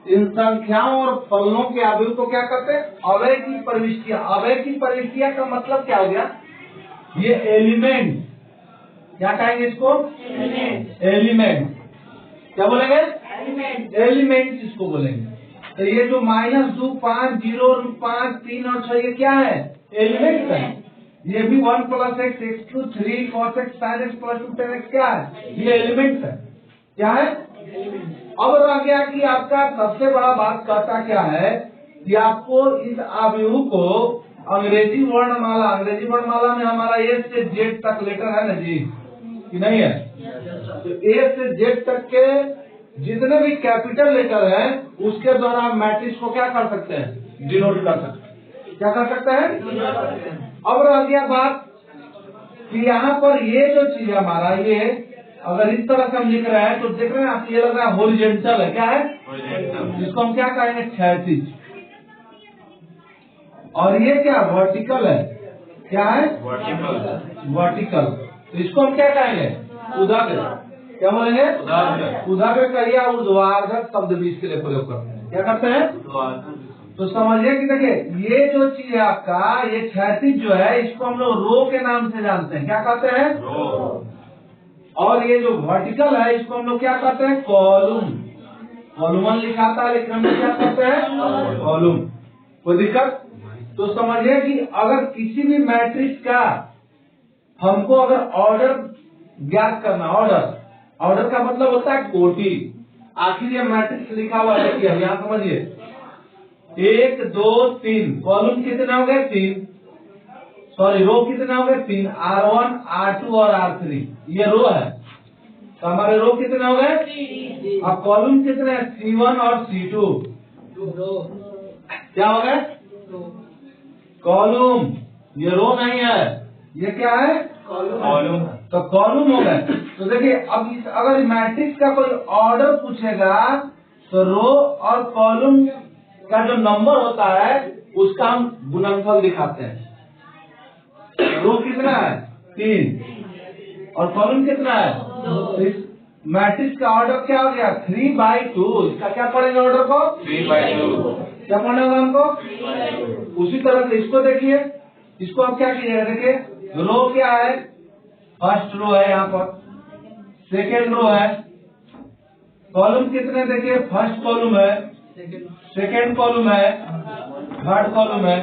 इन संख्याओं और फलनों के अवयव को क्या करते हैं? अवयव की प्रविष्टियां। अवयव की प्रविष्टियां का मतलब क्या हो गया? ये एलिमेंट, क्या कहेंगे इसको? एलिमेंट। क्या बोलेंगे? एलिमेंट इसको बोलेंगे। तो ये जो -2, 5, 0, 5, 3 और 6 ये क्या है? एलिमेंट है। ये भी 1 + x, x3, 3 cos x sin x + 2 tan x क्या है? ये एलिमेंट है। क्या है? अब रह गया कि आपका सबसे बड़ा बात कहता क्या है कि आपको इस अवयव को अंग्रेजी वर्णमाला में हमारा A से Z तक लेटर है ना जी, कि नहीं है? तो A से Z तक के जितने भी कैपिटल लेटर हैं उसके द्वारा आप मैट्रिक्स को क्या कर सकते हैं? डिनोट कर सकते हैं। क्या कर सकते हैं? अब रह गया बात कि यहाँ पर ये जो चीज है हमारा, ये अगर इस तरह से हम लिख रहे हैं तो देख रहे हैं आप, ये लग रहा है हॉरिजॉन्टल है। क्या है? जिसको हम क्या कहेंगे? क्षैतिज। और ये क्या? वर्टिकल है। क्या है? वर्टिकल। तो इसको हम क्या कहेंगे? ऊर्ध्वाधर। क्या बोलेंगे? ऊर्ध्वाधर का या ऊर्ध्वाधर शब्द भी इसके लिए प्रयोग करते हैं। क्या करते हैं? तो समझिए कि देखिए ये जो चीज है आपका, ये क्षैतिज जो है इसको हम लोग रो के नाम से जानते हैं। क्या कहते हैं? रो। और ये जो वर्टिकल है इसको हम लोग क्या कहते हैं? कॉलम। कॉलमन लिखाता है लेकिन हम लोग क्या कहते हैं? कॉलम। कोई दिक्कत? तो समझिए कि अगर किसी भी मैट्रिक्स का हमको अगर ऑर्डर ज्ञात करना, ऑर्डर का मतलब होता है कोटि। आखिर ये मैट्रिक्स लिखा हुआ है, देखिए यहाँ समझिए, 1, 2, 3 कॉलम कितने हो गए? 3। सॉरी, रो कितने हो गए? 3। R1, R2 और R3 ये रो है। तो हमारे रो कितने हो गए? अब कॉलम कितने हैं? C1 और C2। क्या हो गए? कॉलम। ये रो नहीं है, ये क्या है? कॉलम। तो कॉलम हो गए। तो देखिए अब अगर मैट्रिक्स का कोई ऑर्डर पूछेगा तो रो और कॉलम का जो नंबर होता है उसका हम गुणनफल दिखाते हैं। रो कितना है? 3 और कॉलम कितना है? 2। इस मैट्रिक्स का ऑर्डर क्या हो गया? 3/2। इसका क्या पड़ेगा ऑर्डर को? 3/2। क्या पढ़ना होगा हमको? उसी तरह से इसको देखिए, इसको आप क्या कीजिएगा? देखिए रो क्या है? फर्स्ट रो है, यहाँ पर सेकेंड रो है। कॉलम कितने? देखिए फर्स्ट कॉलम है, सेकेंड कॉलम है, थर्ड कॉलम है।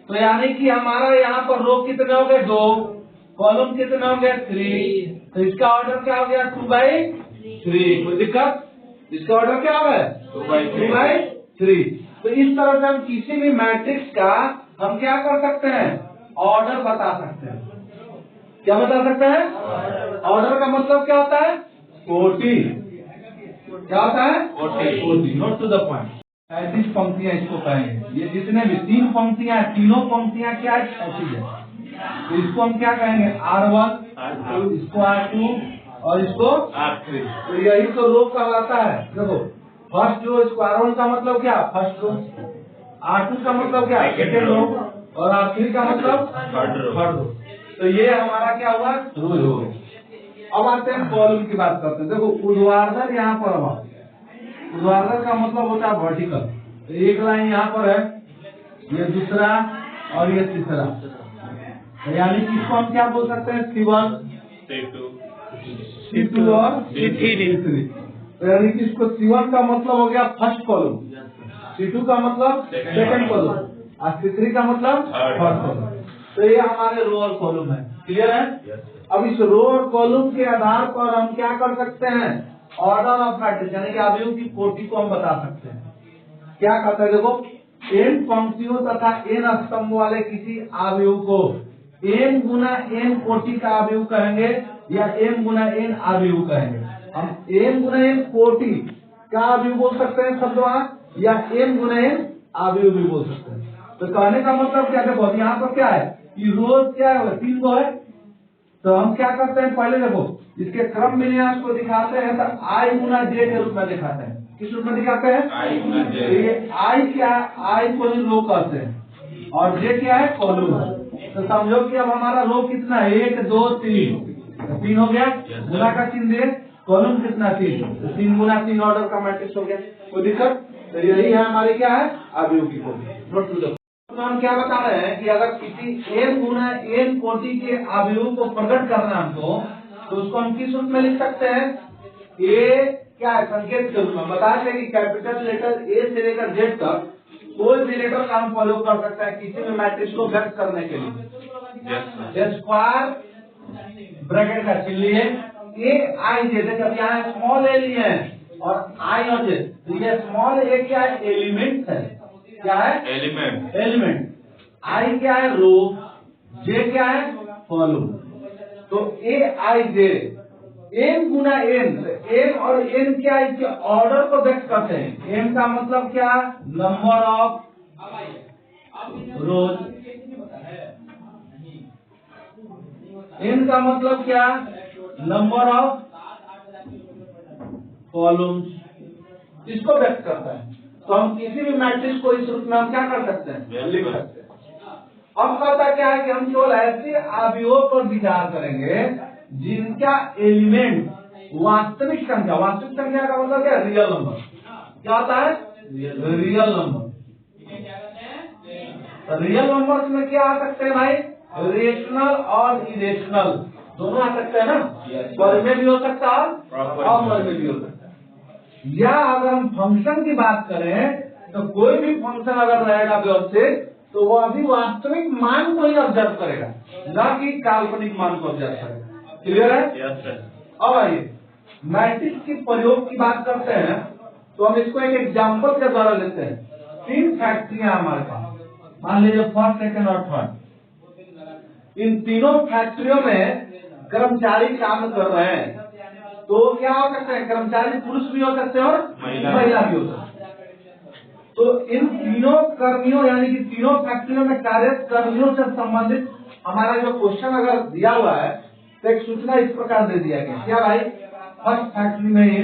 तो यानी कि हमारा यहाँ पर रो कितने हो गए? 2। कॉलम कितने हो गए? 3। तो इसका ऑर्डर क्या हो गया? 2/3। कोई दिक्कत? इसका ऑर्डर क्या हो गया? 2/3। तो इस तरह से हम किसी भी मैट्रिक्स का हम क्या कर सकते हैं? ऑर्डर बता सकते हैं। क्या बता सकते हैं? ऑर्डर का मतलब क्या होता है? कोटि। क्या होता है? कोटि। Note to the point. 35 पंक्तियां इसको कहेंगे। ये जितने भी 3 पंक्तियां, तीनों पंक्तियां क्या है? क्षैतिज है। तो इसको हम क्या कहेंगे? R1, इसको R2 और इसको R3। तो यही तो रो कहलाता है। देखो फर्स्ट रो, इसको R1 का मतलब क्या? First row. R2 का मतलब क्या? Second row. और R3 का मतलब थर्ड रो। तो ये हमारा क्या हुआ? रो हो। अब आते हैं कॉलम की बात करते हैं। देखो ऊर्ध्वाधर यहाँ पर हुआ। ऊर्ध्वाधर का मतलब होता है वर्टिकल। तो एक लाइन यहाँ पर है, ये दूसरा और ये तीसरा। तो यानी कि इसको हम क्या बोल सकते हैं? C1, C2 और C3। तो यानी कि इसको C1 का मतलब हो गया फर्स्ट कॉलम, C2 का मतलब सेकंड कॉलम और C3 का मतलब थर्ड कॉलम। तो ये हमारे रो और कॉलम है। क्लियर है? अब इस रो और कॉलम के आधार पर हम क्या कर सकते हैं? ऑर्डर ऑफ मैट्रिक्स यानी कि अवयव की कोटि को हम बता सकते हैं। क्या कहते हैं? देखो n पंक्तियों तथा n स्तंभ वाले किसी अवयव को n गुना n कोटि का अवयव कहेंगे या m गुना n अवयव कहेंगे। हम n गुना n कोटि का अवयव बोल सकते हैं शब्द वहां, या m गुना n अवयव भी बोल सकते हैं। तो कहने का मतलब क्या? देखो यहाँ पर क्या है? ये रोज क्या है? 3 रो है। तो हम क्या करते हैं? पहले देखो इसके क्रम विन्यास को दिखाते हैं तो I गुना J के रूप में दिखाते हैं। किस रूप में दिखाते हैं? I Guna J। तो ये I क्या है? I को ही रो कहते हैं और J क्या है? कॉलम। तो समझो कि अब हमारा रो कितना है? 1, 2, 3 हो गया। गुना का चिन्ह दे कॉलम कितना 3, तो 3 गुना 3 ऑर्डर का मैट्रिक्स हो गया। कोई दिक्कत? तो यही है हमारी क्या है अवयव की कोटि। तो हम क्या बता रहे हैं कि अगर किसी n गुना n कोटि के अवयव को प्रकट करना हमको, तो उसको हम किस रूप में लिख सकते हैं? ए क्या है संकेत के रूप में। बताया था कि कैपिटल लेटर ए से लेकर जेड तक कोई भी लेटर का हम प्रयोग कर सकते हैं किसी भी मैट्रिक्स को व्यक्त करने के लिए। स्क्वायर ब्रैकेट का चिन्ह लिए ए आई जे, देखिए अब यहाँ स्मॉल ए लिए हैं और आई और जे, तो ये स्मॉल ए क्या है? एलिमेंट है। क्या है? एलिमेंट। आई क्या है? रो। जे क्या है? कॉलम। तो ए आई जे एन गुना एन, एन और एन क्या इसके ऑर्डर को व्यक्त करते हैं। एन का मतलब क्या? Number of rose. एन का मतलब क्या? नंबर ऑफ कॉलम्स, इसको व्यक्त करता है। तो हम किसी भी मैट्रिक्स को इस रूप में हम क्या कर सकते हैं? लिख सकते हैं। अब कहता क्या है कि हम केवल ऐसे अवयवों पर विचार करेंगे जिनका एलिमेंट वास्तविक संख्या, वास्तविक संख्या का मतलब क्या? Real number. क्या होता है? Real number. रियल नंबर में क्या आ सकते हैं भाई? रेशनल और इरेशनल दोनों आ सकते हैं ना। वर्ग में भी हो सकता है और अवर्ग में भी हो सकता है। या अगर हम फंक्शन की बात करें तो कोई भी फंक्शन अगर रहेगा व्यवस्थित तो वो अभी वास्तविक मान को ही ऑब्जर्व करेगा, न कि काल्पनिक मान को ऑब्जर्व करेगा। क्लियर है? Yes sir. अब आइए मैट्रिक्स के प्रयोग की बात करते हैं, तो हम इसको एक एग्जाम्पल के द्वारा लेते हैं। 3 फैक्ट्रियां हमारे पास, मान लीजिए फर्स्ट, सेकंड और थर्ड। इन तीनों फैक्ट्रियों में कर्मचारी काम कर रहे हैं, तो क्या हो सकते हैं? कर्मचारी पुरुष भी हो सकते हैं और महिला भी हो सकते हैं। तो इन तीनों कर्मियों यानी कि तीनों फैक्ट्रियों में कार्यरत कर्मियों से संबंधित हमारा जो क्वेश्चन अगर दिया हुआ है तो एक सूचना इस प्रकार दे दिया गया। क्या भाई? फर्स्ट फैक्ट्री में ये,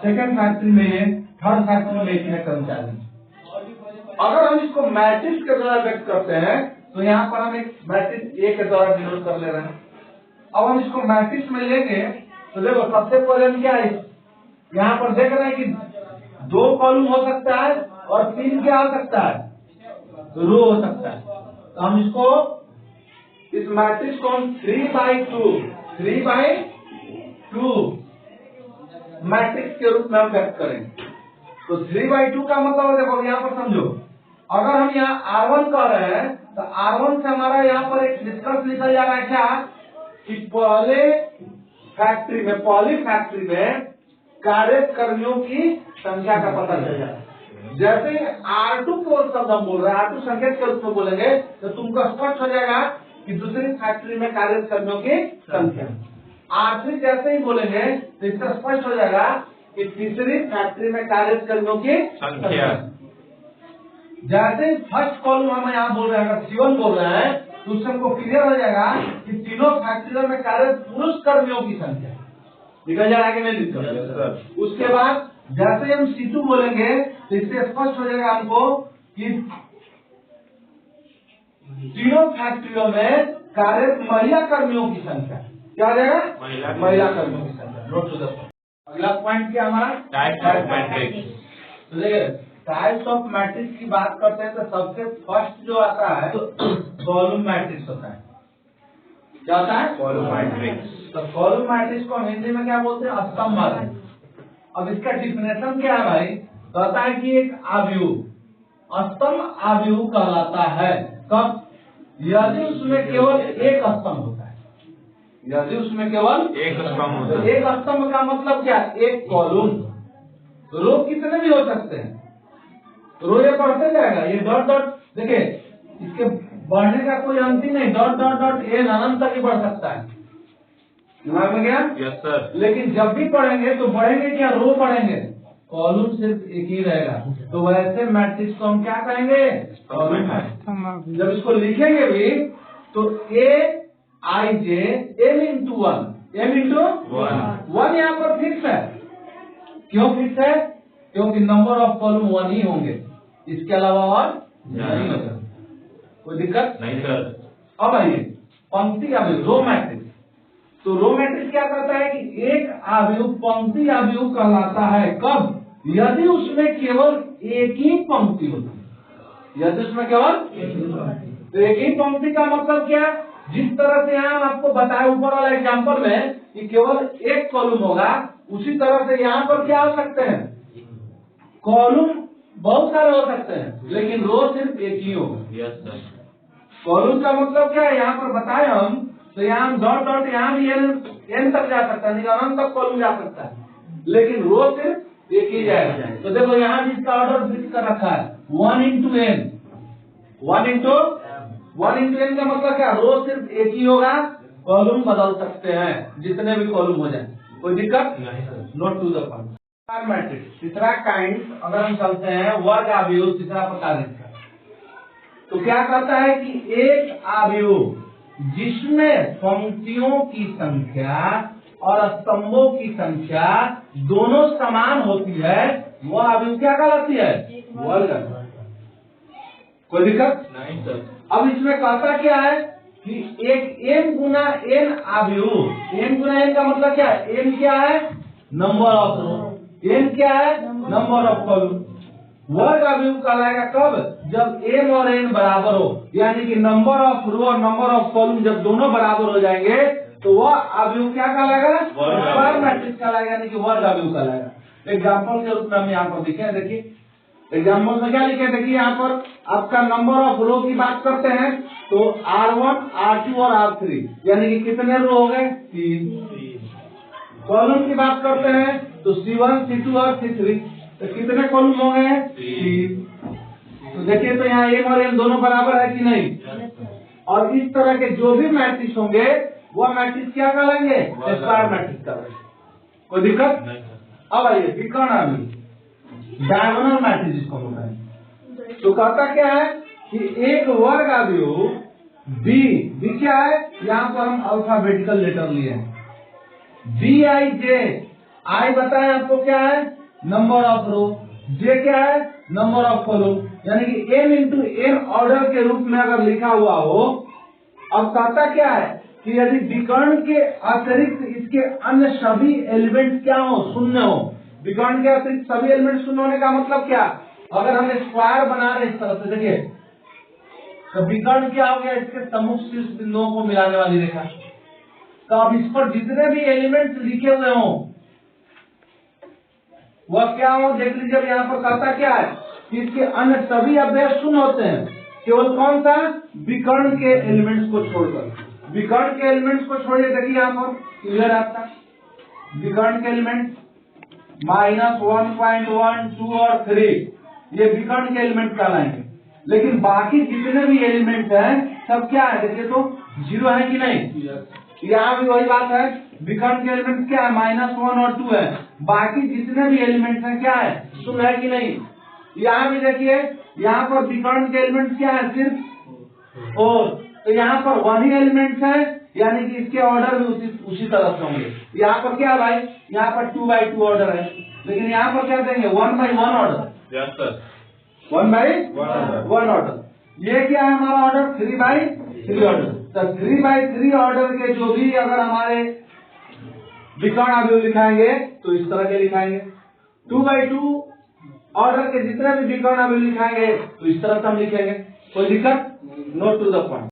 सेकंड फैक्ट्री में ये, थर्ड फैक्ट्री में इतने कर्मचारी। अगर हम इसको मैट्रिक्स के द्वारा व्यक्त करते हैं तो यहाँ पर हम एक मैट्रिक्स ए के द्वारा डिनोट कर ले रहे हैं। अब हम इसको मैट्रिक्स में लेंगे तो देखो सबसे पहले हम क्या है यहाँ पर देख रहे हैं कि 2 कॉलम हो सकता है और 3 क्या हो सकता है? रो हो सकता है। तो हम इसको इस मैट्रिक्स को हम 3/2 मैट्रिक्स के रूप में हम व्यक्त करेंगे। तो 3/2 का मतलब देखो यहाँ पर समझो, अगर हम यहाँ R1 कर रहे हैं तो R1 से हमारा यहाँ पर एक निष्कर्ष निकल जाएगा क्या कि पहले फैक्ट्री में, पहली फैक्ट्री में कार्यरत कर्मियों की संख्या का पता चल जाएगा। जैसे ही R2 को शब्द हम बोल रहे हैं, R2 संकेत के रूप में बोलेंगे तो तुमको स्पष्ट हो जाएगा कि दूसरी फैक्ट्री में कार्यरत कर्मियों की संख्या। R3 जैसे ही बोलेंगे तो इसका स्पष्ट हो जाएगा कि तीसरी फैक्ट्री में कार्यरत कर्मियों की संख्या। जैसे फर्स्ट कॉलम हम यहाँ बोल रहे हैं, अगर C1 बोल रहे हैं तो उससे हमको क्लियर हो जाएगा कि तीनों फैक्ट्रियों में कार्यरत पुरुष कर्मियों की संख्या निकल जाएगा कि नहीं निकल। उसके बाद जैसे हम C2 बोलेंगे तो इससे स्पष्ट हो जाएगा हमको कि तीनों फैक्ट्रियों में कार्यरत महिला कर्मियों की संख्या क्या हो जाएगा? महिला कर्मियों की संख्या। Note to the point. अगला पॉइंट क्या हमारा? Types of metrics. तो देखिए टाइप्स ऑफ मैट्रिक्स की बात करते हैं तो सबसे फर्स्ट जो आता है तो कॉलम मैट्रिक्स होता है। क्या होता है? Column matrix. तो कॉलम मैट्रिक्स को हम हिंदी में क्या बोलते हैं? स्तंभ मैट्रिक्स। अब इसका डिफिनेशन क्या है भाई? कहता है कि एक अवयव स्तंभ अवयव कहलाता है कब? यदि उसमें केवल एक स्तंभ होता है। यदि उसमें केवल एक स्तंभ होता है। एक स्तंभ का मतलब क्या? एक कॉलम। रो कितने भी हो सकते हैं, रो ये बढ़ते जाएगा, ये डॉट डॉट, देखिए इसके बढ़ने का कोई अंत ही नहीं, डॉट डॉट डॉट एन अनंत तक ही बढ़ सकता है। दिमाग में गया? Yes sir. लेकिन जब भी पढ़ेंगे तो बढ़ेंगे क्या? रो बढ़ेंगे, कॉलम सिर्फ एक ही रहेगा। तो वैसे मैट्रिक्स को हम क्या कहेंगे? Column matrix. जब इसको लिखेंगे भी तो ए आई जे एम इंटू 1, एम इंटू 1 यहाँ पर फिक्स है। क्यों फिक्स है? क्योंकि नंबर ऑफ कॉलम 1 ही होंगे, इसके अलावा और नहीं होगा। कोई दिक्कत नहीं सर। अब आइए पंक्ति या रो मैट्रिक्स। तो रो मैट्रिक्स क्या कहता है कि एक अवयव पंक्ति अवयव कहलाता है कब? यदि उसमें केवल एक ही पंक्ति होती है। यदि उसमें केवल तो एक ही पंक्ति का मतलब क्या? जिस तरह से यहाँ आपको बताया ऊपर वाला एग्जाम्पल में कि केवल एक कॉलम होगा, उसी तरह से यहाँ पर क्या हो सकते हैं? कॉलम बहुत सारे हो सकते हैं, लेकिन रो सिर्फ एक ही होगा। Yes sir. कॉलम का मतलब क्या है यहाँ पर बताए हम, तो यहाँ डॉट डॉट यहाँ भी एन तक जा सकता है, अनंत तक कॉलम जा सकता है, लेकिन रो सिर्फ एक ही जाएगा। तो देखो यहाँ भी इसका ऑर्डर फिक्स कर रखा है 1 into n। 1 into n का मतलब क्या? रो सिर्फ एक ही होगा, कॉलम बदल सकते हैं जितने भी कॉलम हो जाए, कोई दिक्कत नहीं। Note to the point. Metrics तीसरा काइंड अगर हम चलते हैं वर्ग अवयव, तीसरा प्रकार इसका, तो क्या कहता है कि एक अवयव जिसमें पंक्तियों की संख्या और स्तंभों की संख्या दोनों समान होती है, वह अवयव क्या कहलाती है? वर्ग। कोई दिक्कत नहीं सर। अब इसमें कहता क्या है कि एक m गुना n अवयव, m गुना n का मतलब क्या है? m क्या है? Number of row. n क्या है? Number of column. वर्ग अवयव कहलाएगा कब? जब m और n बराबर हो, यानी कि नंबर ऑफ रो और नंबर ऑफ कॉलम जब दोनों बराबर हो जाएंगे तो वह अवयव क्या कहलाएगा? वर्ग मैट्रिक्स कहलाएगा, यानी कि वर्ग अवयव कहलाएगा। एग्जाम्पल के रूप में हम यहाँ पर लिखे, देखिए एग्जाम्पल में क्या लिखे? देखिए यहाँ पर आपका नंबर ऑफ रो की बात करते हैं तो R1, R2 और R3, यानी कि कितने रो हो गए? 3। कॉलम की बात करते हैं तो C1, C2 और C3, तो कितने कॉलम हो गए? 3। तो देखिए तो यहाँ m और n दोनों बराबर है कि नहीं? और इस तरह के जो भी मैट्रिक्स होंगे वह मैट्रिक्स क्या कहलाएंगे? स्क्वायर मैट्रिक्स कहलाएंगे। कोई दिक्कत नहीं। अब आइए विकर्ण अवयव, डायगोनल मैट्रिक्स जिसको होता है, तो कहता क्या है कि एक वर्ग अवयव b क्या है? यहाँ पर हम अल्फाबेटिकल लेटर लिए हैं, Bij। I बताएं आपको क्या है? Number of row. j क्या है? नंबर ऑफ कॉलम, यानी कि m into n ऑर्डर के रूप में अगर लिखा हुआ हो। अब कहता क्या है कि यदि विकर्ण के अतिरिक्त इसके अन्य सभी एलिमेंट क्या हो? शून्य हो। विकर्ण के अतिरिक्त सभी एलिमेंट शून्य होने का मतलब क्या? अगर हम स्क्वायर बना रहे इस तरह से, देखिए तो विकर्ण क्या हो गया? इसके सम्मुख शीर्ष बिंदुओं को मिलाने वाली रेखा। तो अब इस पर जितने भी एलिमेंट लिखे हुए हों वह क्या हो? देख लीजिए यहाँ पर कहता क्या है कि इसके अन्य सभी अवयव शून्य होते हैं, केवल कौन सा? विकर्ण के एलिमेंट्स को छोड़कर। विकर्ण के एलिमेंट्स को छोड़िए, देखिए यहाँ पर क्लियर आता है। विकर्ण के एलिमेंट -1, 1, 2 और 3 ये विकर्ण के एलिमेंट कहलाएंगे, लेकिन बाकी जितने भी एलिमेंट हैं सब क्या है? देखिए तो 0 है कि नहीं? यहाँ भी वही बात है, विकर्ण के एलिमेंट क्या है? -1 और 2 है, बाकी जितने भी एलिमेंट हैं क्या है? शून्य है कि नहीं? यहाँ भी देखिए यहाँ पर विकर्ण के एलिमेंट क्या है? सिर्फ 4। तो यहाँ पर 1 ही एलिमेंट है, यानी कि इसके ऑर्डर भी उसी तरह से होंगे। यहाँ पर क्या भाई? यहाँ पर 2 by 2 ऑर्डर है, लेकिन यहाँ पर क्या देंगे? 1 by 1 order. Yes sir. 1 by 1 order. ये क्या है हमारा ऑर्डर? 3 by 3 order. तो 3 by 3 ऑर्डर के जो भी अगर हमारे विकर्ण अवयव लिखाएंगे तो इस तरह के लिखाएंगे। 2 by 2 ऑर्डर के जितने भी विकर्ण अवयव लिखाएंगे तो इस तरह से हम लिखेंगे। कोई दिक्कत? Note to the point.